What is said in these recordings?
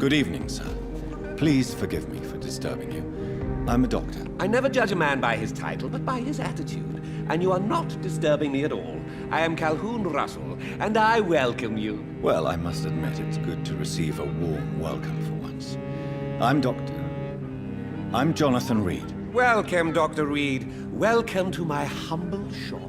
Good evening, sir. Please forgive me for disturbing you. I'm a doctor. I never judge a man by his title, but by his attitude. And you are not disturbing me at all. I am Calhoun Russell, and I welcome you. Well, I must admit it's good to receive a warm welcome for once. I'm Jonathan Reed. Welcome, Dr. Reed. Welcome to my humble shop.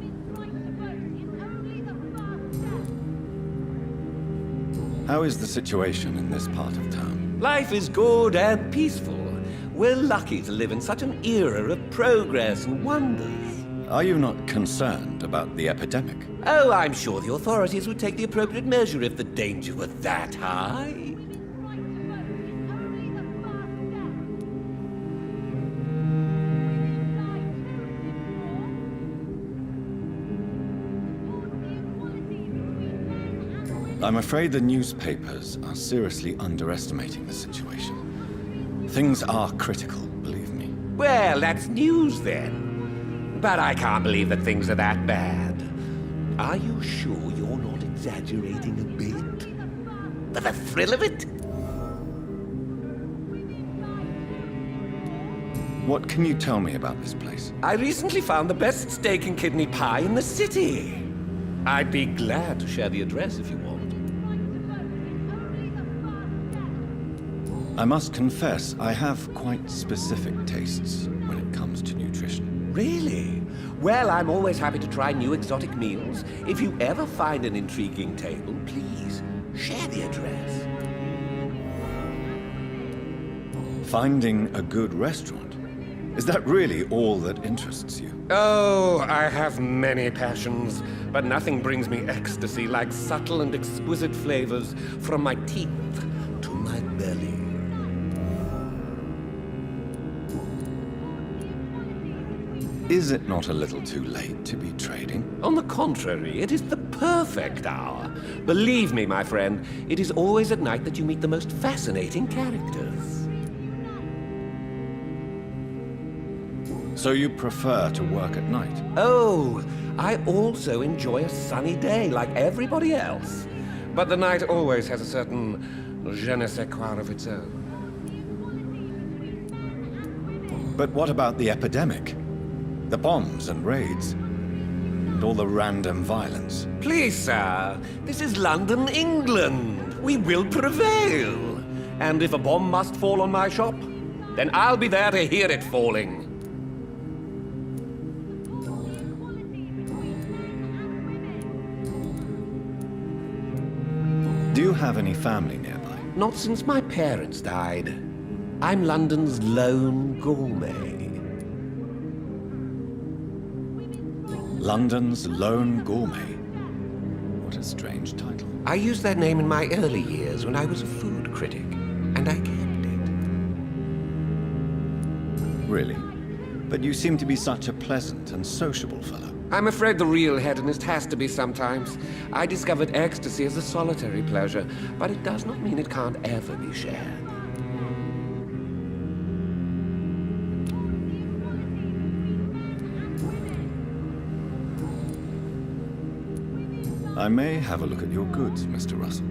How is the situation in this part of town? Life is good and peaceful. We're lucky to live in such an era of progress and wonders. Are you not concerned about the epidemic? Oh, I'm sure the authorities would take the appropriate measure if the danger were that high. I'm afraid the newspapers are seriously underestimating the situation. Things are critical, believe me. Well, that's news then. But I can't believe that things are that bad. Are you sure you're not exaggerating a bit? For the thrill of it? What can you tell me about this place? I recently found the best steak and kidney pie in the city. I'd be glad to share the address if you want. I must confess, I have quite specific tastes when it comes to nutrition. Really? Well, I'm always happy to try new exotic meals. If you ever find an intriguing table, please share the address. Finding a good restaurant? Is that really all that interests you? Oh, I have many passions, but nothing brings me ecstasy like subtle and exquisite flavors from my teeth to my belly. Is it not a little too late to be trading? On the contrary, it is the perfect hour. Believe me, my friend, it is always at night that you meet the most fascinating characters. So you prefer to work at night? Oh, I also enjoy a sunny day like everybody else. But the night always has a certain je ne sais quoi of its own. But what about the epidemic? The bombs and raids, and all the random violence. Please, sir, this is London, England. We will prevail. And if a bomb must fall on my shop, then I'll be there to hear it falling. Do you have any family nearby? Not since my parents died. I'm London's lone gourmet. London's Lone Gourmet. What a strange title. I used that name in my early years when I was a food critic, and I kept it. Really? But you seem to be such a pleasant and sociable fellow. I'm afraid the real hedonist has to be sometimes. I discovered ecstasy as a solitary pleasure, but it does not mean it can't ever be shared. I may have a look at your goods, Mr. Russell.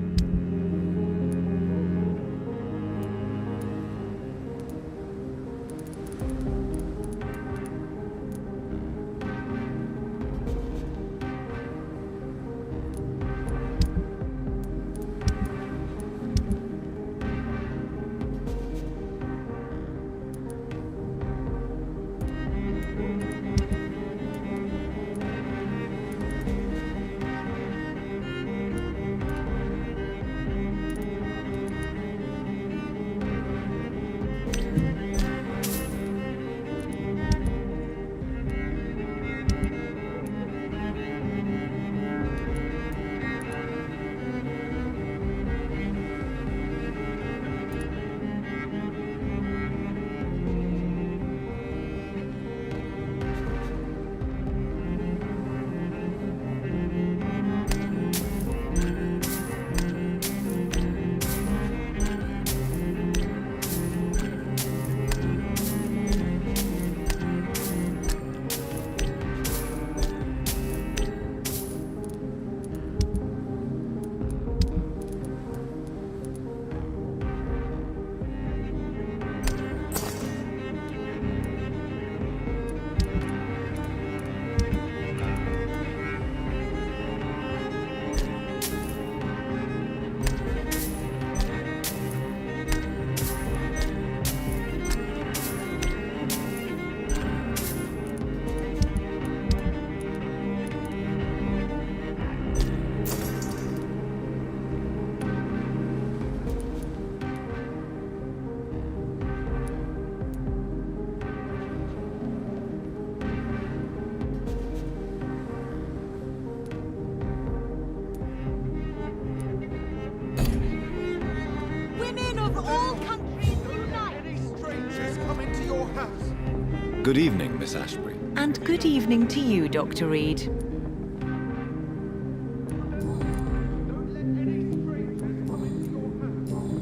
Good evening, Miss Ashbury. And good evening to you, Dr. Reed.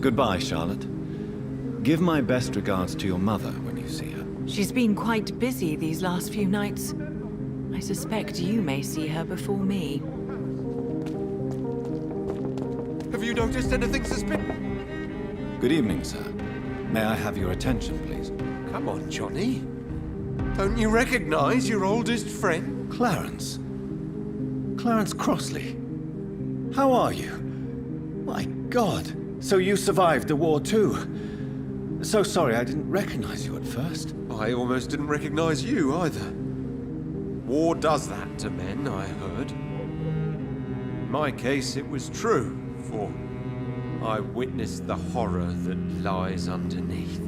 Goodbye, Charlotte. Give my best regards to your mother when you see her. She's been quite busy these last few nights. I suspect you may see her before me. Have you noticed anything suspicious? Good evening, sir. May I have your attention, please? Come on, Johnny. Don't you recognize your oldest friend? Clarence. Clarence Crossley. How are you? My God. So you survived the war too. So sorry I didn't recognize you at first. I almost didn't recognize you either. War does that to men, I heard. In my case, it was true, for I witnessed the horror that lies underneath.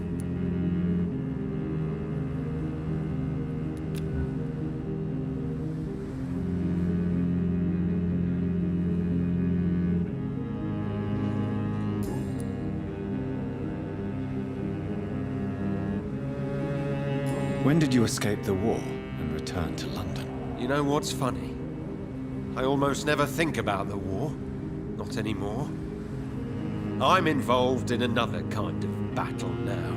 When did you escape the war and return to London? You know what's funny? I almost never think about the war. Not anymore. I'm involved in another kind of battle now.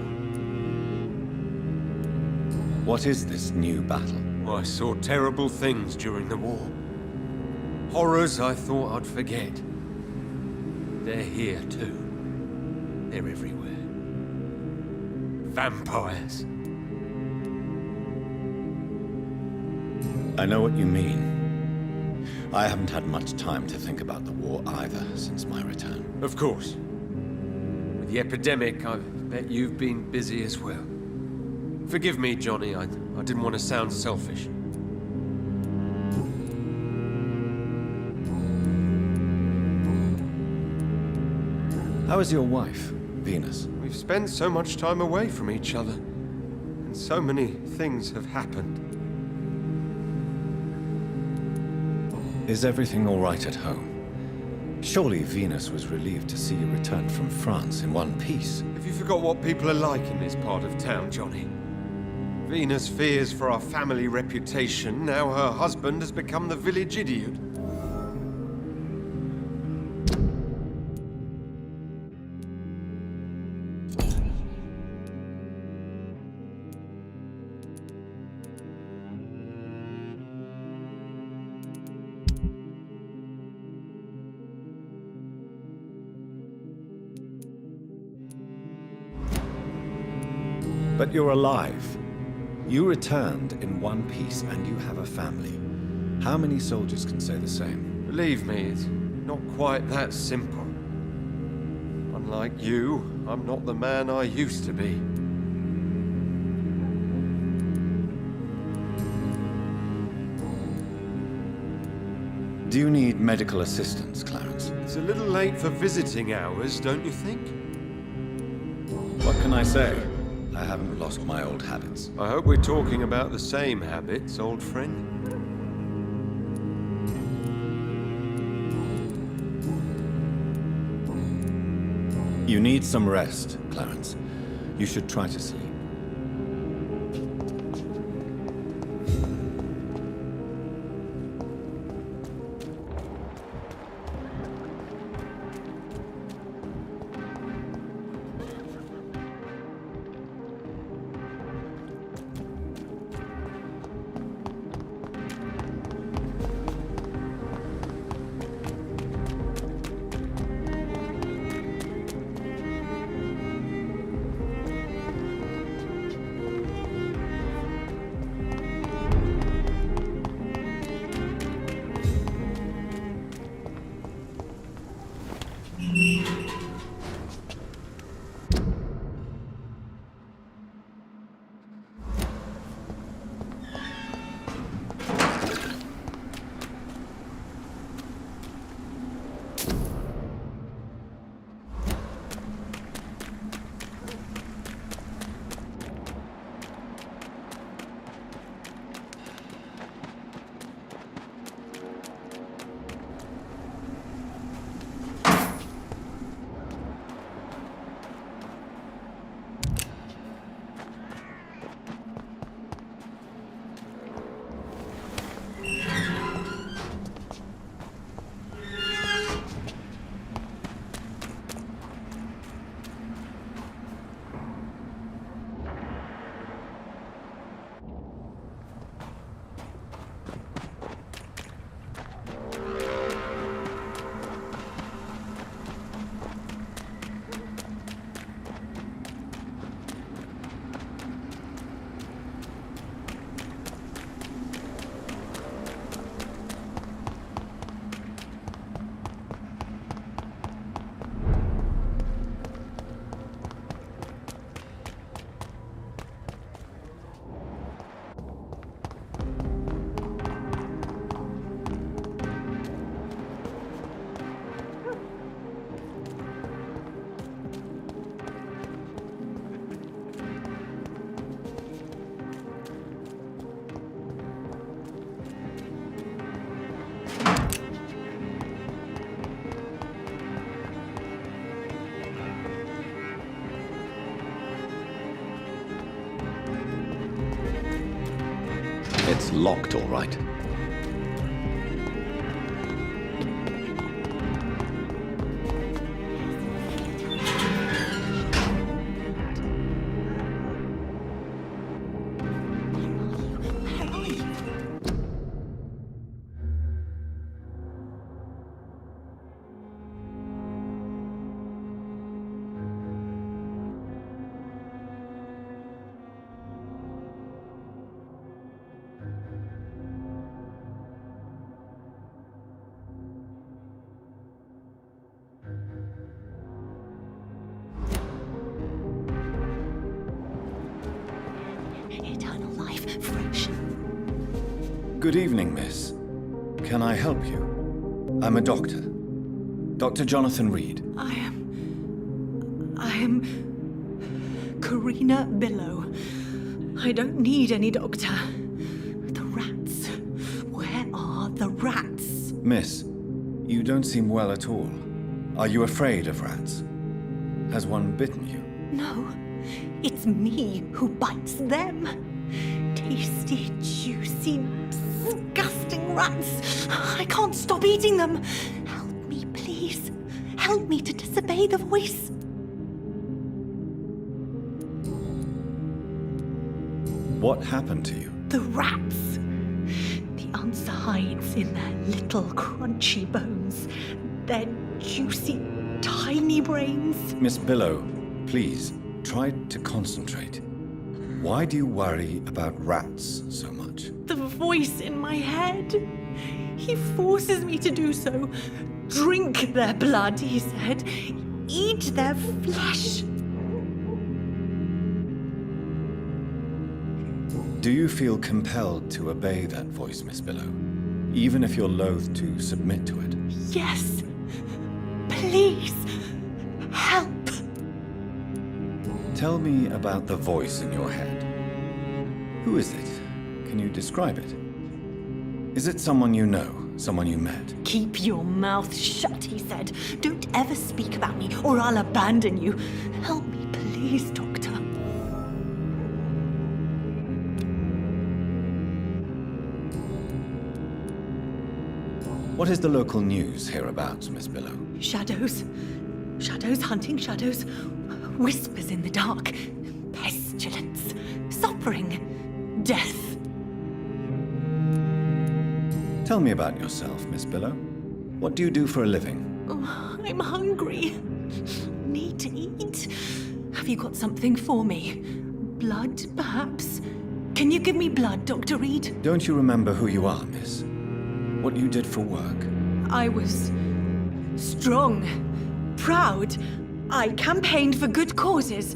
What is this new battle? I saw terrible things during the war. Horrors I thought I'd forget. They're here too. They're everywhere. Vampires. I know what you mean. I haven't had much time to think about the war either since my return. Of course. With the epidemic, I bet you've been busy as well. Forgive me, Johnny, I didn't want to sound selfish. How is your wife, Venus? We've spent so much time away from each other, and so many things have happened. Is everything all right at home? Surely Venus was relieved to see you return from France in one piece. Have you forgot what people are like in this part of town, Johnny? Venus fears for our family reputation. Now her husband has become the village idiot. But you're alive. You returned in one piece and you have a family. How many soldiers can say the same? Believe me, it's not quite that simple. Unlike you, I'm not the man I used to be. Do you need medical assistance, Clarence? It's a little late for visiting hours, don't you think? What can I say? I haven't lost my old habits. I hope we're talking about the same habits, old friend. You need some rest, Clarence. You should try to sleep. locked, all right. Eternal life, fresh. Good evening, miss. Can I help you? I'm a doctor. Dr. Jonathan Reed. I am Karina Billow. I don't need any doctor. The rats. Where are the rats? Miss, you don't seem well at all. Are you afraid of rats? Has one bitten you? No, it's me who bites them. Tasty, juicy, disgusting rats. I can't stop eating them. Help me, please. Help me to disobey the voice. What happened to you? The rats. The answer hides in their little crunchy bones. Their juicy, tiny brains. Miss Billow, please, try to concentrate. Why do you worry about rats so much? The voice in my head. He forces me to do so. Drink their blood, he said. Eat their flesh. Do you feel compelled to obey that voice, Miss Billow? Even if you're loath to submit to it? Yes. Please. Help. Tell me about the voice in your head. Who is it? Can you describe it? Is it someone you know? Someone you met? Keep your mouth shut, he said. Don't ever speak about me, or I'll abandon you. Help me, please, Doctor. What is the local news hereabouts, Miss Billow? Shadows. Shadows hunting shadows. Whispers in the dark. Pestilence. Suffering. Death. Tell me about yourself, Miss Billow. What do you do for a living? Oh, I'm hungry. Need to eat. Have you got something for me? Blood, perhaps? Can you give me blood, Dr. Reed? Don't you remember who you are, miss? What you did for work? I was strong, proud. I campaigned for good causes.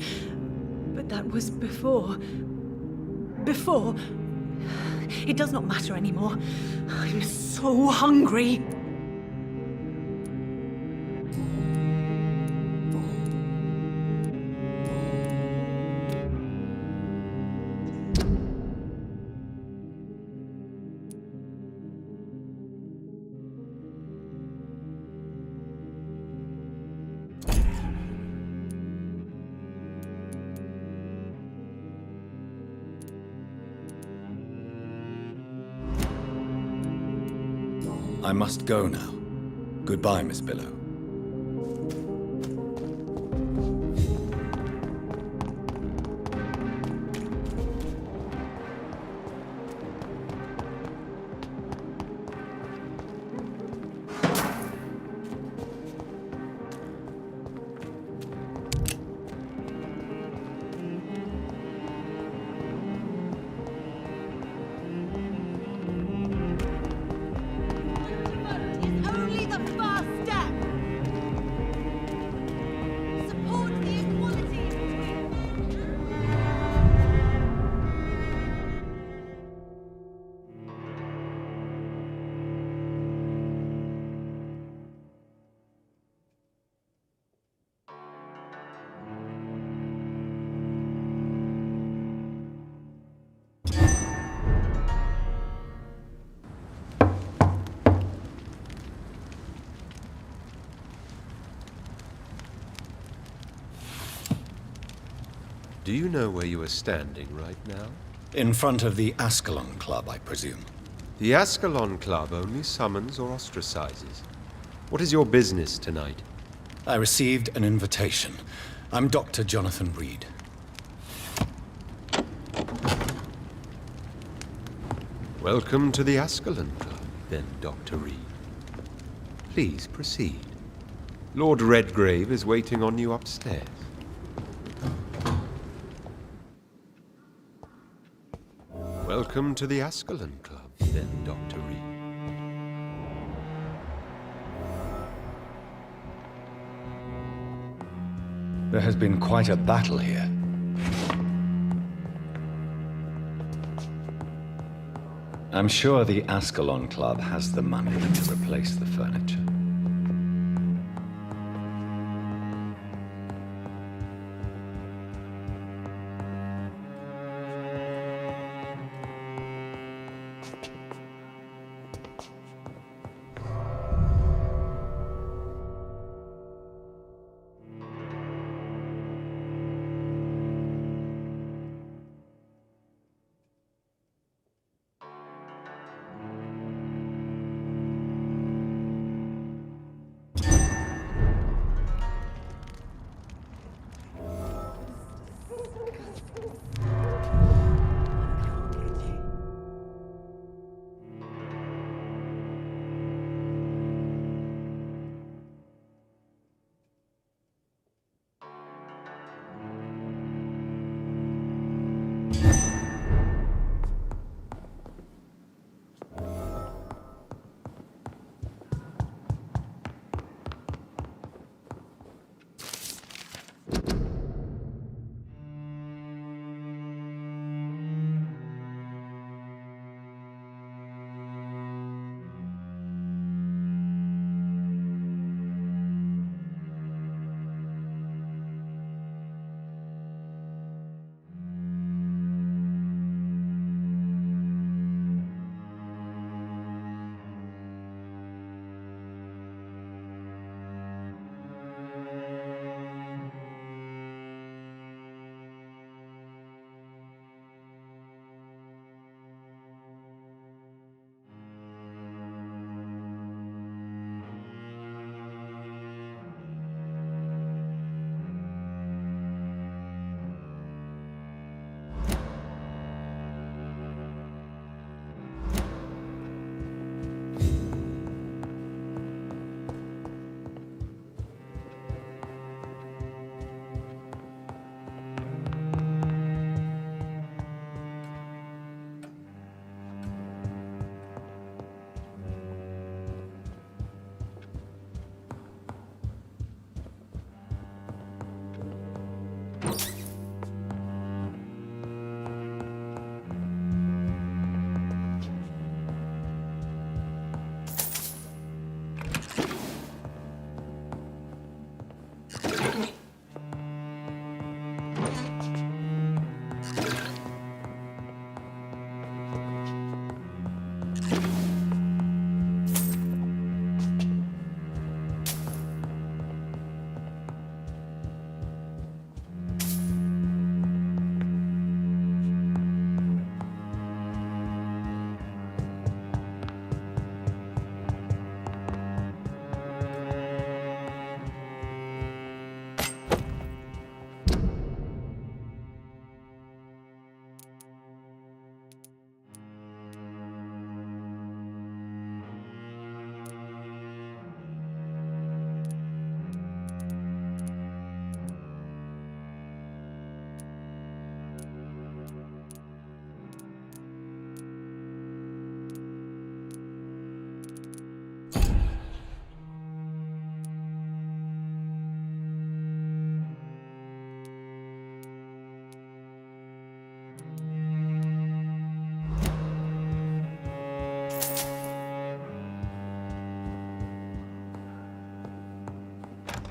But that was before. Before. It does not matter anymore. I'm so hungry. I must go now. Goodbye, Miss Billow. Is only the first step. Support the equality between Do you know where you are standing right now? In front of the Ascalon Club, I presume. The Ascalon Club only summons or ostracizes. What is your business tonight? I received an invitation. I'm Dr. Jonathan Reed. Welcome to the Ascalon Club, then, Dr. Reed. Please proceed. Lord Redgrave is waiting on you upstairs. Welcome to the Ascalon Club, then, Dr. Reed. There has been quite a battle here. I'm sure the Ascalon Club has the money to replace the furniture.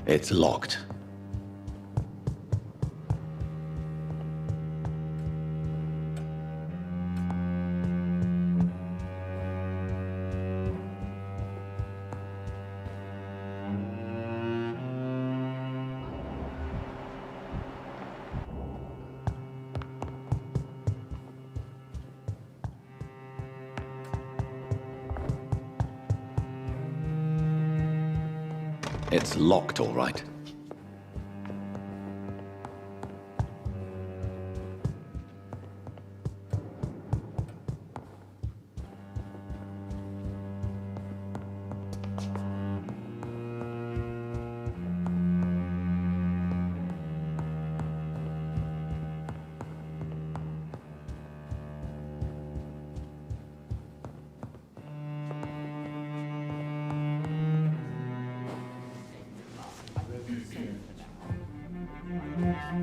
It's locked. It's locked, all right.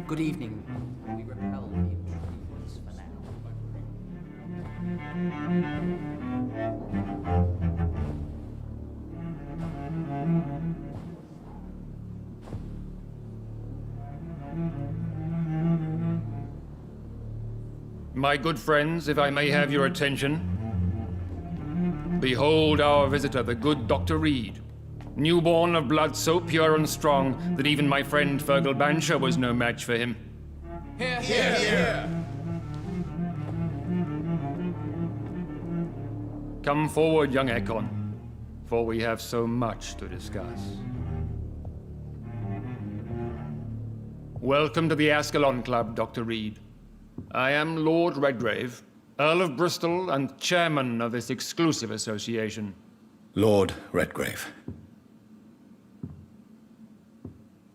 Good evening. We repel the intruders for now. My good friends, if I may have your attention. Behold our visitor, the good Dr. Reed. Newborn of blood so pure and strong that even my friend Fergal Bansher was no match for him. Come forward, young Ekon, for we have so much to discuss. Welcome to the Ascalon Club, Dr. Reed. I am Lord Redgrave, Earl of Bristol and chairman of this exclusive association. Lord Redgrave.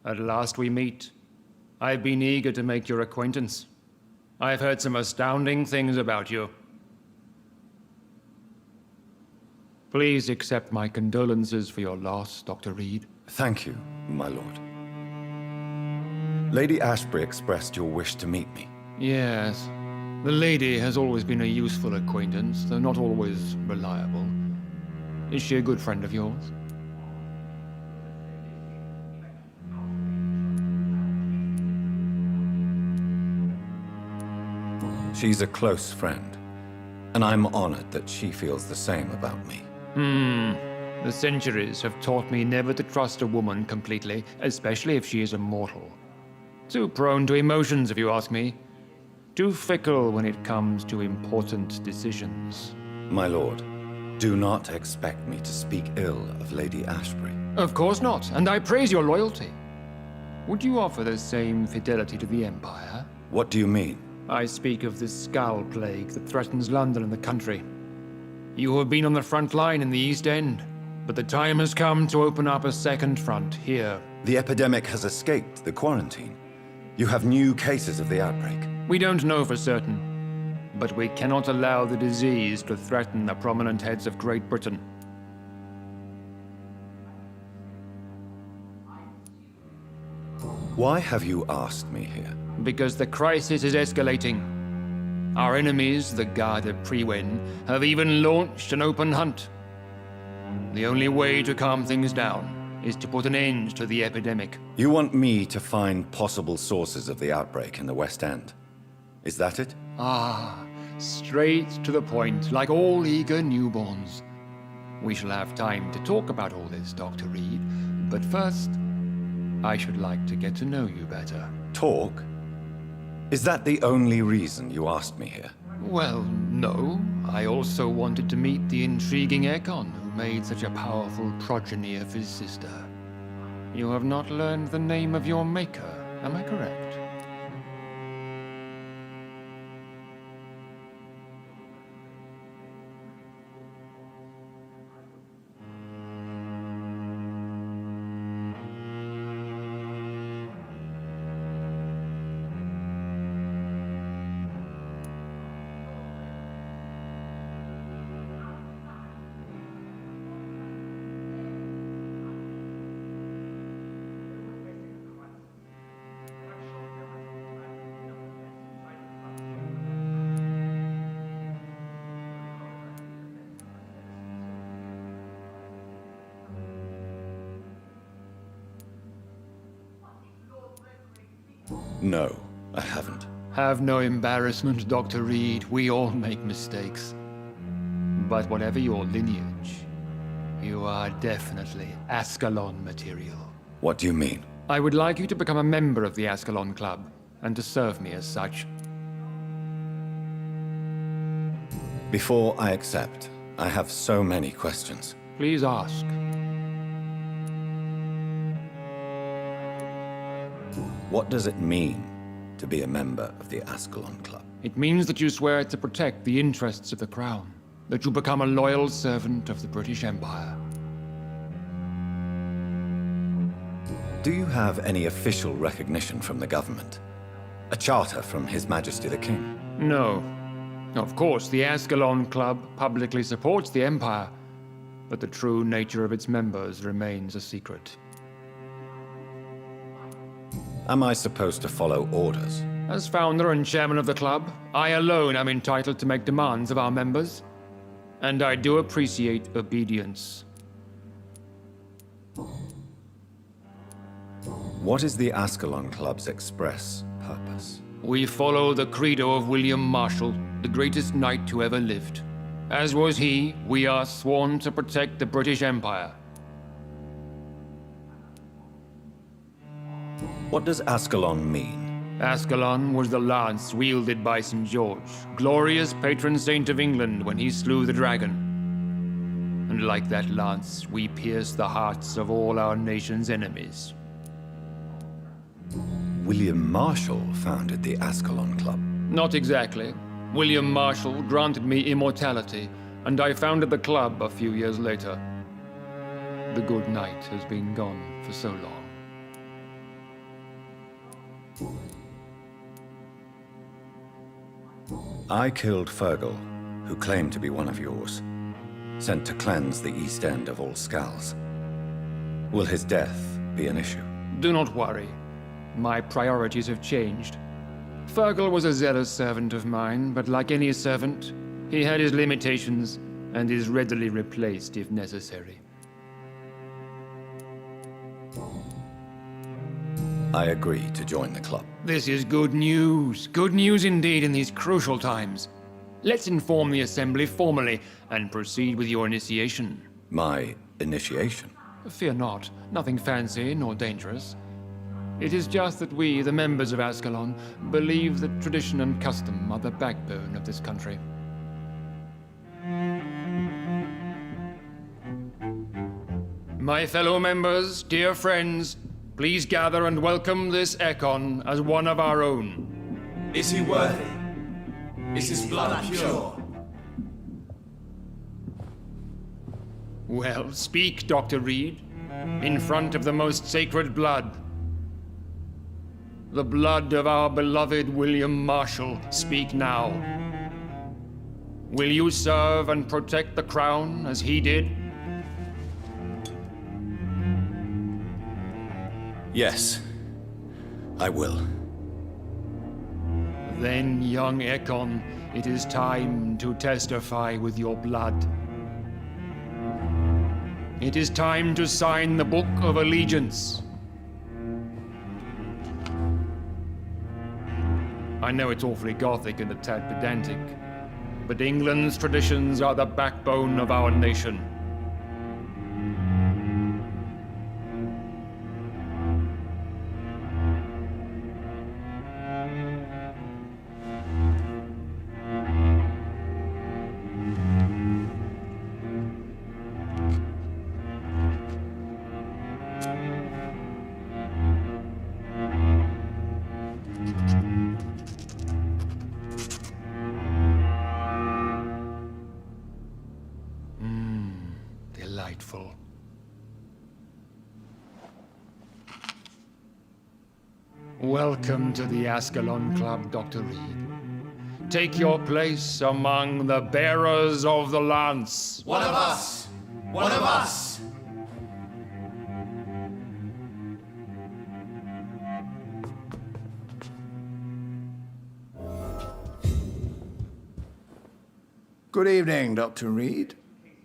At last we meet. I've been eager to make your acquaintance. I've heard some astounding things about you. Please accept my condolences for your loss, Dr. Reed. Thank you, my lord. Lady Ashbury expressed your wish to meet me. Yes. The lady has always been a useful acquaintance, though not always reliable. Is she a good friend of yours? She's a close friend, and I'm honored that she feels the same about me. The centuries have taught me never to trust a woman completely, especially if she is a mortal. Too prone to emotions, if you ask me. Too fickle when it comes to important decisions. My lord, do not expect me to speak ill of Lady Ashbury. Of course not, and I praise your loyalty. Would you offer the same fidelity to the Empire? What do you mean? I speak of the Skull Plague that threatens London and the country. You have been on the front line in the East End, but the time has come to open up a second front here. The epidemic has escaped the quarantine. You have new cases of the outbreak. We don't know for certain, but we cannot allow the disease to threaten the prominent heads of Great Britain. Why have you asked me here? Because the crisis is escalating. Our enemies, the Garda Priwen, have even launched an open hunt. The only way to calm things down is to put an end to the epidemic. You want me to find possible sources of the outbreak in the West End. Is that it? Ah, straight to the point, like all eager newborns. We shall have time to talk about all this, Dr. Reed, but first, I should like to get to know you better. Talk? Is that the only reason you asked me here? Well, no. I also wanted to meet the intriguing Ekon, who made such a powerful progeny of his sister. You have not learned the name of your maker, am I correct? No, I haven't. Have no embarrassment, Dr. Reed. We all make mistakes. But whatever your lineage, you are definitely Ascalon material. What do you mean? I would like you to become a member of the Ascalon Club, and to serve me as such. Before I accept, I have so many questions. Please ask. What does it mean to be a member of the Ascalon Club? It means that you swear to protect the interests of the Crown, that you become a loyal servant of the British Empire. Do you have any official recognition from the government? A charter from His Majesty the King? No. Of course, the Ascalon Club publicly supports the Empire, but the true nature of its members remains a secret. Am I supposed to follow orders? As founder and chairman of the club, I alone am entitled to make demands of our members, and I do appreciate obedience. What is the Ascalon Club's express purpose? We follow the credo of William Marshall, the greatest knight who ever lived. As was he, we are sworn to protect the British Empire. What does Ascalon mean? Ascalon was the lance wielded by St. George, glorious patron saint of England when he slew the dragon. And like that lance, we pierce the hearts of all our nation's enemies. William Marshall founded the Ascalon Club. Not exactly. William Marshall granted me immortality, and I founded the club a few years later. The good knight has been gone for so long. I killed Fergal, who claimed to be one of yours, sent to cleanse the East End of all Skulls. Will his death be an issue? Do not worry. My priorities have changed. Fergal was a zealous servant of mine, but like any servant, he had his limitations and is readily replaced if necessary. I agree to join the club. This is good news. Good news indeed in these crucial times. Let's inform the Assembly formally and proceed with your initiation. My initiation? Fear not. Nothing fancy nor dangerous. It is just that we, the members of Ascalon, believe that tradition and custom are the backbone of this country. My fellow members, dear friends, please gather and welcome this Ekon as one of our own. Is he worthy? Is his blood pure? Well, speak, Dr. Reed, in front of the most sacred blood. The blood of our beloved William Marshall, speak now. Will you serve and protect the crown as he did? Yes, I will. Then, young Ekon, it is time to testify with your blood. It is time to sign the Book of Allegiance. I know it's awfully gothic and a tad pedantic, but England's traditions are the backbone of our nation. Delightful. Welcome to the Ascalon Club, Dr. Reed. Take your place among the bearers of the lance. One of us! One of us! Good evening, Dr. Reed.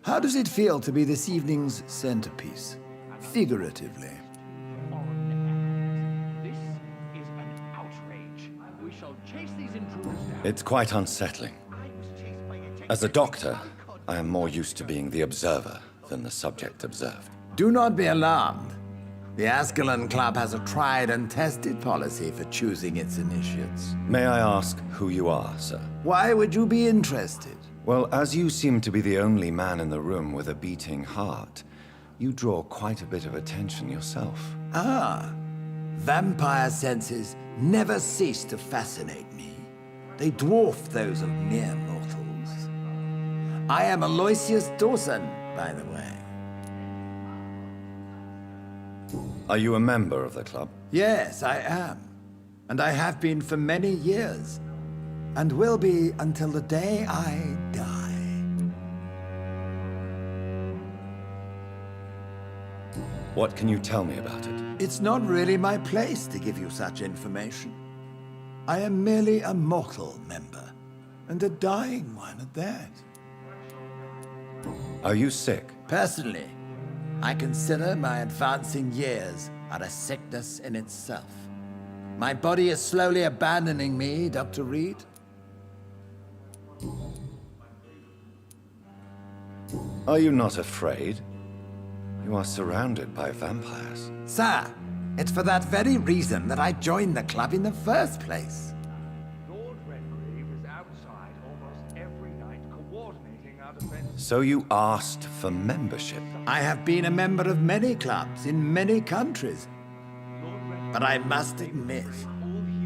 How does it feel to be this evening's centerpiece? Figuratively. This is an outrage. We shall chase these intruders down. It's quite unsettling. As a doctor, I am more used to being the observer than the subject observed. Do not be alarmed. The Ascalon Club has a tried and tested policy for choosing its initiates. May I ask who you are, sir? Why would you be interested? Well, as you seem to be the only man in the room with a beating heart, you draw quite a bit of attention yourself. Ah, Vampire senses never cease to fascinate me. They dwarf those of mere mortals. I am Aloysius Dawson, by the way. Are you a member of the club? Yes, I am. And I have been for many years. And will be until the day I die. What can you tell me about it? It's not really my place to give you such information. I am merely a mortal member, and a dying one at that. Are you sick? Personally, I consider my advancing years are a sickness in itself. My body is slowly abandoning me, Dr. Reed. Are you not afraid? You are surrounded by vampires. Sir, it's for that very reason that I joined the club in the first place. Lord Redgrave is outside almost every night coordinating our defense. So you asked for membership? I have been a member of many clubs in many countries. But I must admit,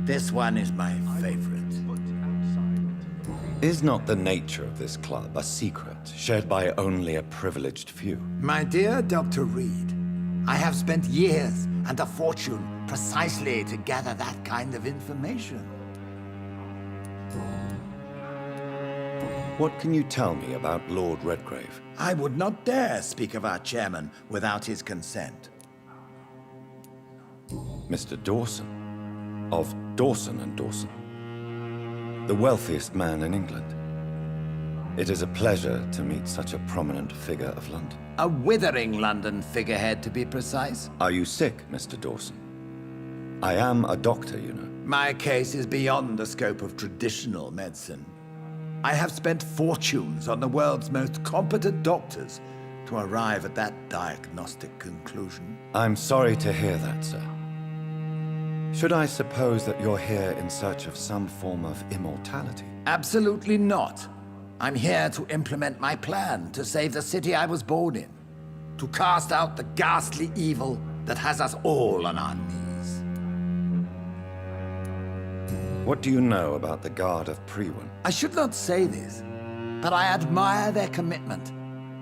this one is my favorite. Is not the nature of this club a secret, shared by only a privileged few? My dear Dr. Reed, I have spent years and a fortune precisely to gather that kind of information. What can you tell me about Lord Redgrave? I would not dare speak of our chairman without his consent. Mr. Dawson, of Dawson and Dawson, the wealthiest man in England. It is a pleasure to meet such a prominent figure of London. A withering London figurehead, to be precise. Are you sick, Mr. Dawson? I am a doctor, you know. My case is beyond the scope of traditional medicine. I have spent fortunes on the world's most competent doctors to arrive at that diagnostic conclusion. I'm sorry to hear that, sir. Should I suppose that you're here in search of some form of immortality? Absolutely not. I'm here to implement my plan to save the city I was born in. To cast out the ghastly evil that has us all on our knees. What do you know about the Guard of Priwen? I should not say this, but I admire their commitment.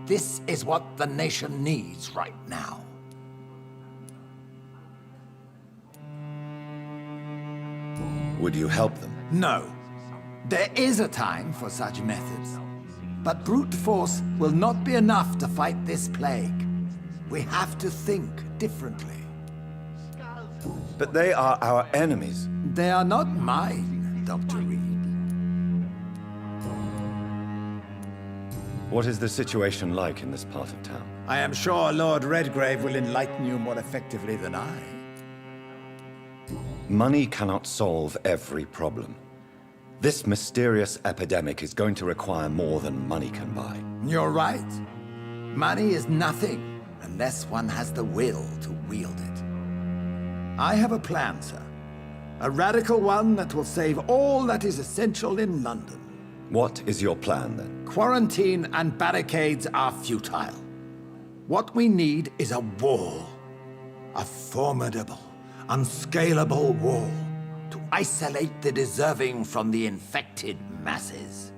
This is what the nation needs right now. Would you help them? No. There is a time for such methods. But brute force will not be enough to fight this plague. We have to think differently. But they are our enemies. They are not mine, Dr. Reed. What is the situation like in this part of town? I am sure Lord Redgrave will enlighten you more effectively than I. Money cannot solve every problem. This mysterious epidemic is going to require more than money can buy. You're right. Money is nothing unless one has the will to wield it. I have a plan, sir. A radical one that will save all that is essential in London. What is your plan, then? Quarantine and barricades are futile. What we need is a wall. A formidable, unscalable wall to isolate the deserving from the infected masses.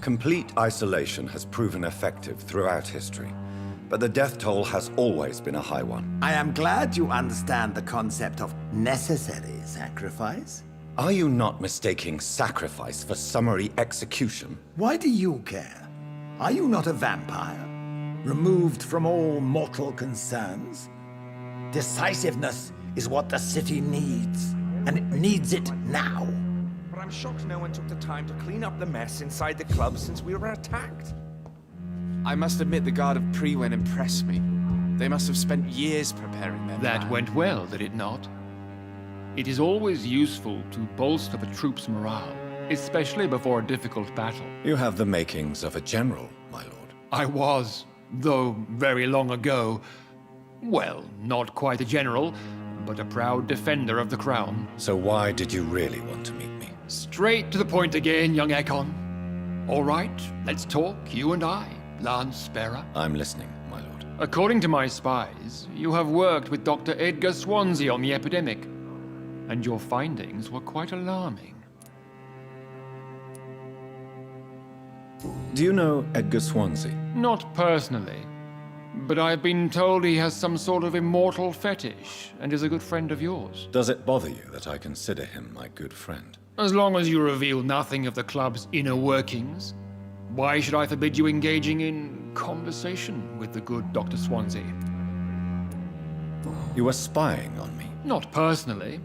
Complete isolation has proven effective throughout history, but the death toll has always been a high one. I am glad you understand the concept of necessary sacrifice. Are you not mistaking sacrifice for summary execution? Why do you care? Are you not a vampire? Removed from all mortal concerns? Decisiveness is what the city needs, and it needs it now. But I'm shocked no one took the time to clean up the mess inside the club since we were attacked. I must admit the Guard of Priwen impressed me. They must have spent years preparing their That plan. went well, did it not? It is always useful to bolster the troops' morale, especially before a difficult battle. You have the makings of a general, my lord. I was, though very long ago, well, not quite a general, but a proud defender of the crown. So why did you really want to meet me? Straight to the point again, young Ekon. All right, let's talk, you and I. Lance-bearer? I'm listening, my lord. According to my spies, you have worked with Dr. Edgar Swansea on the epidemic, and your findings were quite alarming. Do you know Edgar Swansea? Not personally, but I've been told he has some sort of immortal fetish and is a good friend of yours. Does it bother you that I consider him my good friend? As long as you reveal nothing of the club's inner workings, why should I forbid you engaging in conversation with the good Dr. Swansea? You were spying on me. Not personally.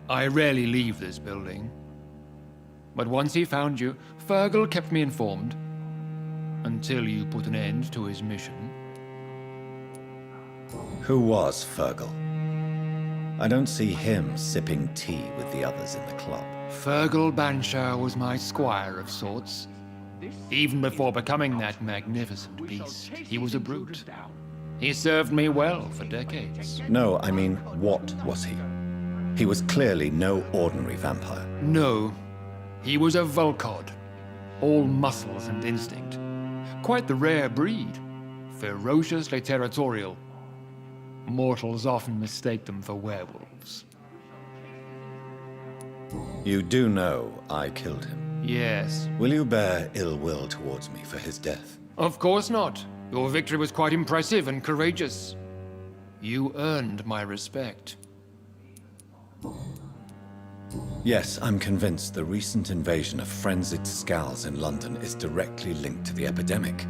I rarely leave this building. But once he found you, Fergal kept me informed. Until you put an end to his mission. Who was Fergal? I don't see him sipping tea with the others in the club. Fergal Banshaw was my squire of sorts. Even before becoming that magnificent beast, he was a brute. He served me well for decades. No, I mean, what was he? He was clearly no ordinary vampire. No, he was a Volcod, all muscles and instinct. Quite the rare breed, ferociously territorial. Mortals often mistake them for werewolves. You do know I killed him. Yes. Will you bear ill will towards me for his death? Of course not. Your victory was quite impressive and courageous. You earned my respect. Yes, I'm convinced the recent invasion of frenzied Scals in London is directly linked to the epidemic.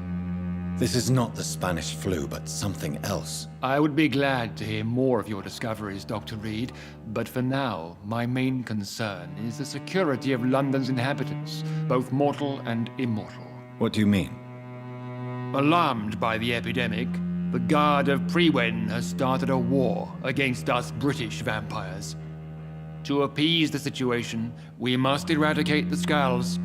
This is not the Spanish flu, but something else. I would be glad to hear more of your discoveries, Dr. Reed, but for now, my main concern is the security of London's inhabitants, both mortal and immortal. What do you mean? Alarmed by the epidemic, the Guard of Prewen has started a war against us British vampires. To appease the situation, we must eradicate the Scals.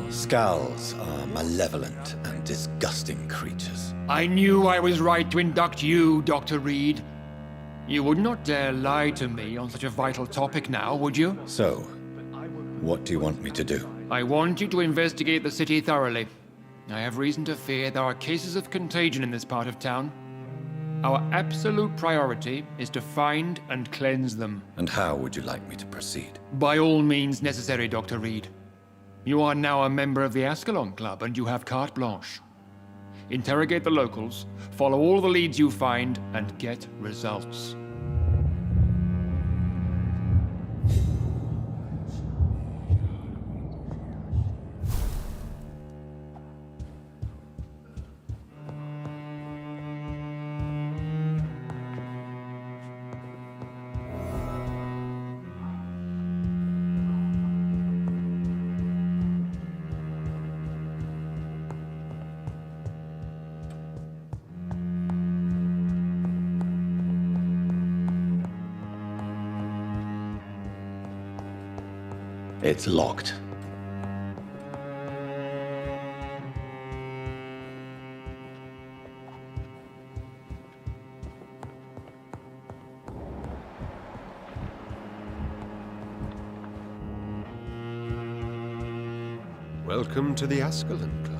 Scals are malevolent and disgusting creatures. I knew I was right to induct you, Dr. Reed. You would not dare lie to me on such a vital topic now, would you? So, what do you want me to do? I want you to investigate the city thoroughly. I have reason to fear there are cases of contagion in this part of town. Our absolute priority is to find and cleanse them. And how would you like me to proceed? By all means necessary, Dr. Reed. You are now a member of the Ascalon Club, and you have carte blanche. Interrogate the locals, follow all the leads you find, and get results. It's locked. Welcome to the Ascalon Club.